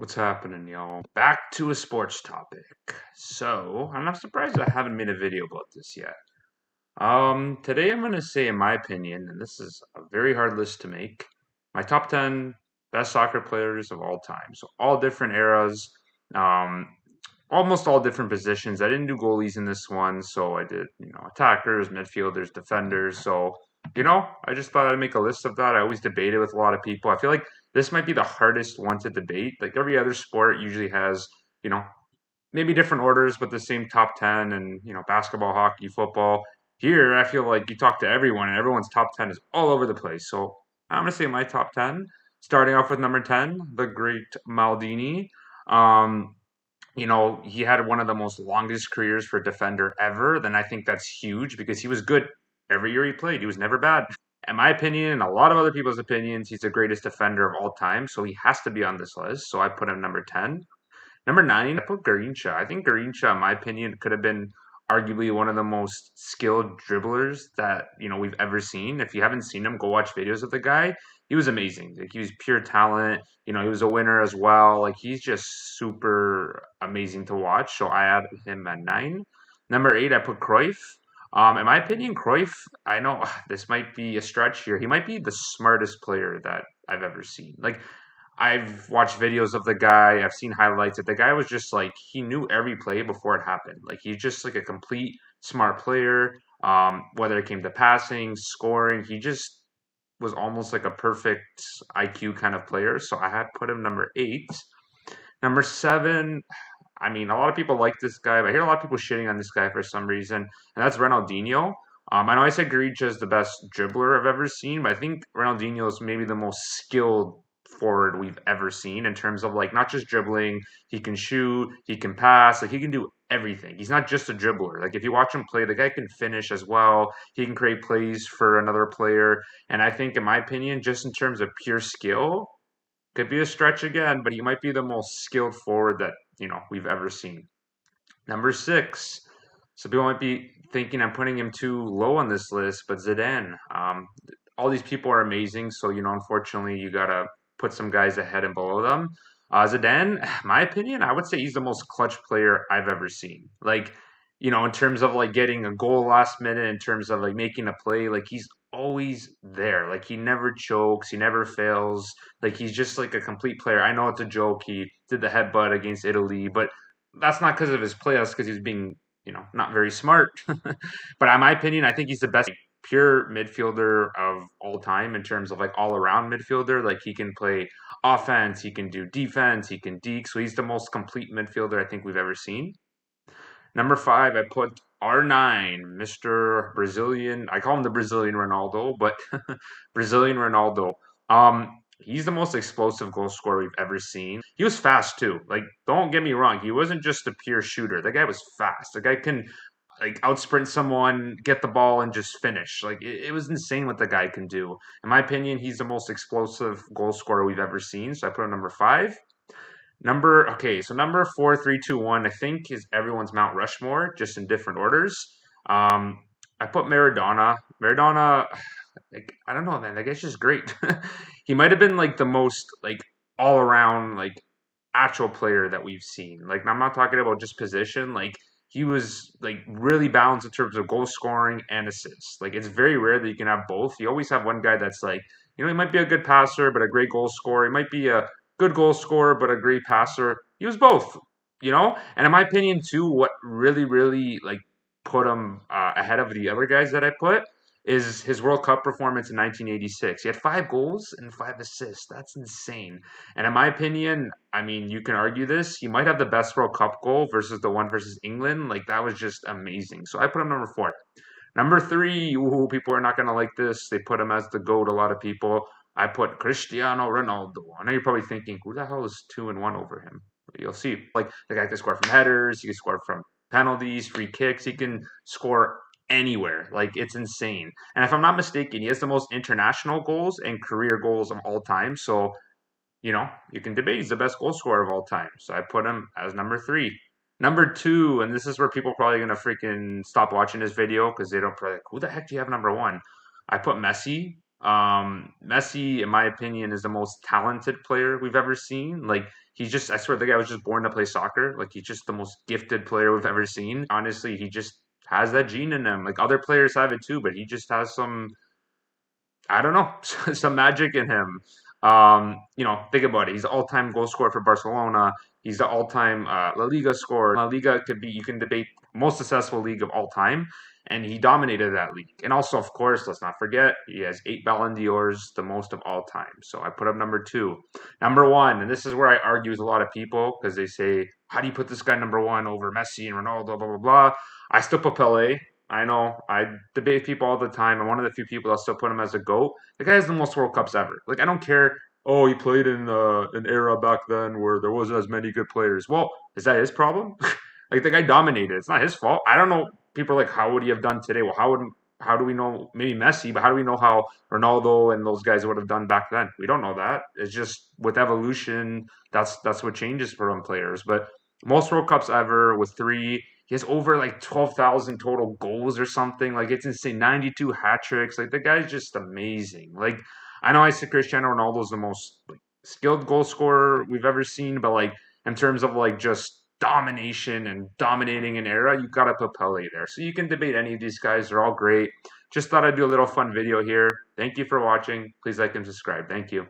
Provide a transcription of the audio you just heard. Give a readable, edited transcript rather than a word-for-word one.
What's happening, y'all? Back to a sports topic. So, I'm not surprised I haven't made a video about this yet. Today I'm gonna say, in my opinion, and this is a very hard list to make, my top 10 best soccer players of all time. So, all different eras, um, almost all different positions. I didn't do goalies in this one, so I did, attackers, midfielders, defenders. So, I just thought I'd make a list of that. I always debate it with a lot of people. I feel like this might be the hardest one to debate. Like every other sport usually has, you know, maybe different orders, but the same top 10 and, basketball, hockey, football. Here, I feel like you talk to everyone and everyone's top 10 is all over the place. So I'm going to say my top 10, starting off with number 10, the great Maldini. Um, he had one of the most longest careers for a defender ever. Then I think that's huge because he was good every year he played. He was never bad. In my opinion, and a lot of other people's opinions, he's the greatest defender of all time. So he has to be on this list. So I put him number 10. Number 9, I put Garincha. I think Garincha, in my opinion, could have been arguably one of the most skilled dribblers that, we've ever seen. If you haven't seen him, go watch videos of the guy. He was amazing. Like he was pure talent. He was a winner as well. Like he's just super amazing to watch. So I added him at 9. Number 8, I put Cruyff. In my opinion, Cruyff, I know this might be a stretch here. He might be the smartest player that I've ever seen. Like I've watched videos of the guy. I've seen highlights that the guy was just like he knew every play before it happened. Like he's just like a complete smart player. Whether it came to passing, scoring, he just was almost like a perfect IQ kind of player. So I had put him number 8. Number 7. I mean, a lot of people like this guy, but I hear a lot of people shitting on this guy for some reason, and that's Ronaldinho. I know I said Garrincha is the best dribbler I've ever seen, but I think Ronaldinho is maybe the most skilled forward we've ever seen in terms of like not just dribbling, he can shoot, he can pass, like he can do everything. He's not just a dribbler. Like if you watch him play, the guy can finish as well. He can create plays for another player, and I think, in my opinion, just in terms of pure skill, could be a stretch again, but he might be the most skilled forward that we've ever seen. Number 6. So people might be thinking I'm putting him too low on this list, but Zidane. All these people are amazing, so unfortunately, you gotta put some guys ahead and below them. Zidane, my opinion, I would say he's the most clutch player I've ever seen. Like, in terms of like getting a goal last minute, in terms of like making a play, like he's always there. Like he never chokes, he never fails. Like he's just like a complete player. I know it's a joke. He did the headbutt against Italy, but that's not because of his play. That's because he's being, not very smart. But in my opinion, I think he's the best pure midfielder of all time in terms of like all around midfielder. Like he can play offense, he can do defense, he can deke. So he's the most complete midfielder I think we've ever seen. Number 5, I put R9, Mr. Brazilian. I call him the Brazilian Ronaldo, but Brazilian Ronaldo. He's the most explosive goal scorer we've ever seen. He was fast too. Like, don't get me wrong, he wasn't just a pure shooter. The guy was fast. The guy can like outsprint someone, get the ball, and just finish. Like, it was insane what the guy can do. In my opinion, he's the most explosive goal scorer we've ever seen. So I put him number 5. Number 4, 3, 2, 1, I think is everyone's Mount Rushmore, just in different orders. Um, I put Maradona. Maradona, like I don't know, man. That guy's just great. He might have been like the most like all around like actual player that we've seen. Like I'm not talking about just position. Like he was like really balanced in terms of goal scoring and assists. Like it's very rare that you can have both. You always have one guy that's like, he might be a good passer but a great goal scorer. He might be a good goal scorer but a great passer. He was both. And in my opinion too, what really really like put him ahead of the other guys that I put is his World Cup performance in 1986. He had 5 goals and 5 assists. That's insane. And in my opinion, I mean, you can argue this. He might have the best World Cup goal versus the one versus England. Like that was just amazing. So I put him number 4. Number 3, ooh, people are not gonna like this. They put him as the GOAT. A lot of people. I put Cristiano Ronaldo. I know you're probably thinking, who the hell is 2 and 1 over him? But you'll see. Like the guy can score from headers. He can score from penalties, free kicks. He can score anywhere. Like it's insane. And if I'm not mistaken, he has the most international goals and career goals of all time. So you can debate he's the best goal scorer of all time. So I put him as number 3. Number 2, and this is where people are probably gonna freaking stop watching this video because they don't probably like, who the heck do you have number 1? I put Messi. Messi, in my opinion, is the most talented player we've ever seen. Like I swear, the guy was just born to play soccer. Like, he's just the most gifted player we've ever seen. Honestly, he just has that gene in him. Like, other players have it too, but he just has some, I don't know, some magic in him. Think about it. He's the all-time goal scorer for Barcelona. He's the all-time La Liga scorer. La Liga could be, you can debate most successful league of all time, and he dominated that league. And also, of course, let's not forget, he has 8 Ballon d'Ors, the most of all time. So I put up number two. Number one, and this is where I argue with a lot of people because they say, how do you put this guy number one over Messi and Ronaldo, blah, blah, blah. I still put Pele. I know I debate people all the time. I'm one of the few people that still put him as a GOAT. The guy has the most World Cups ever. Like, I don't care. Oh, he played in an era back then where there wasn't as many good players. Well, is that his problem? Like, the guy dominated. It's not his fault. I don't know. People are like, how would he have done today? Well, how do we know? Maybe Messi, but how do we know how Ronaldo and those guys would have done back then? We don't know that. It's just with evolution. That's what changes for them players. But most World Cups ever with three. He has over like 12,000 total goals or something. Like, it's insane. 92 hat tricks. Like, the guy's just amazing. Like, I know I said Cristiano Ronaldo's the most like skilled goal scorer we've ever seen, but like in terms of like just domination and dominating an era, you gotta put Pele there. So you can debate any of these guys. They're all great. Just thought I'd do a little fun video here. Thank you for watching. Please like and subscribe. Thank you.